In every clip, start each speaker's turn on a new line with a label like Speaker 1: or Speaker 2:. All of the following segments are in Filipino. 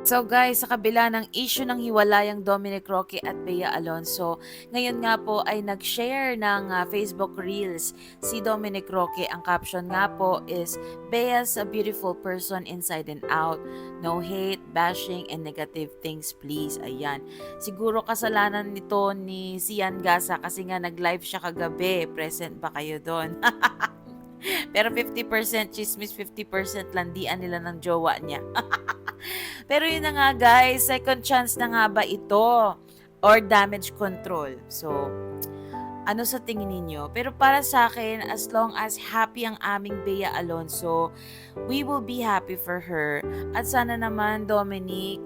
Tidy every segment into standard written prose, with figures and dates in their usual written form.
Speaker 1: So guys, sa kabila ng issue ng hiwalayang Dominic Roque at Bea Alonso, ngayon nga po ay nag-share ng Facebook Reels si Dominic Roque. Ang caption nga po is, Bea's a beautiful person inside and out. No hate, bashing, and negative things please. Ayan. Siguro kasalanan nito ni Sian Gasa kasi nga nag-live siya kagabi. Present ba kayo doon? Pero 50% chismis, 50% landian nila ng jowa niya. Pero yun na nga guys, second chance na nga ba ito? Or damage control? So, ano sa tingin ninyo? Pero para sa akin, as long as happy ang aming Bea Alonso, we will be happy for her. At sana naman, Dominic,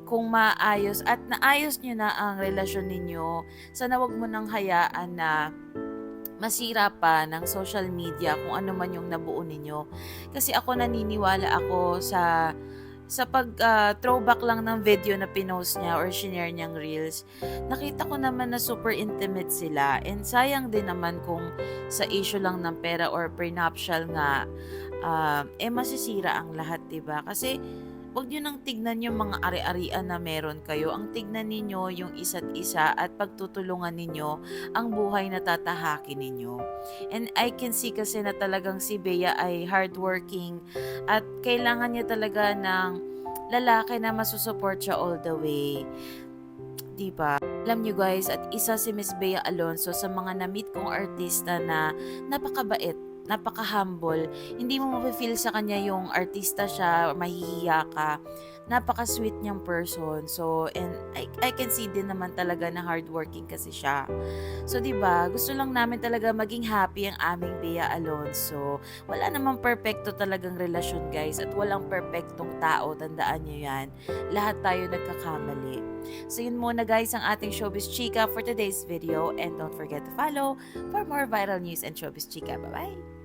Speaker 1: kung maayos at naayos nyo na ang relasyon ninyo, sana wag mo nang hayaan na masira pa ng social media kung ano man yung nabuo ninyo. Kasi ako naniniwala ako sa pag throwback lang ng video na pinost niya or shinare niyang reels, nakita ko naman na super intimate sila. And sayang din naman kung sa issue lang ng pera or prenuptial nga, masisira ang lahat, 'di ba? Kasi wag niyo nang tignan yung mga ari-arian na meron kayo. Ang tignan ninyo yung isa't isa at pagtutulungan ninyo ang buhay na tatahakin ninyo. And I can see kasi na talagang si Bea ay hardworking at kailangan niya talaga ng lalaki na masusupport siya all the way. 'Di ba? Alam niyo guys, at isa si Miss Bea Alonso sa mga na-meet kong artista na napakabait, napaka-humble. Hindi mo mafe-feel sa kanya yung artista siya, mahihiya ka. Napaka-sweet niyang person. So, and I can see din naman talaga na hardworking kasi siya. So, 'di ba? Gusto lang namin talaga maging happy ang aming Bea Alonso. Wala namang perpekto talagang relasyon, guys, at walang perpektong tao, tandaan niyo 'yan. Lahat tayo nagkakamali. So, yun muna guys ang ating Showbiz Chika for today's video, and don't forget to follow for more viral news and Showbiz Chika. Bye-bye!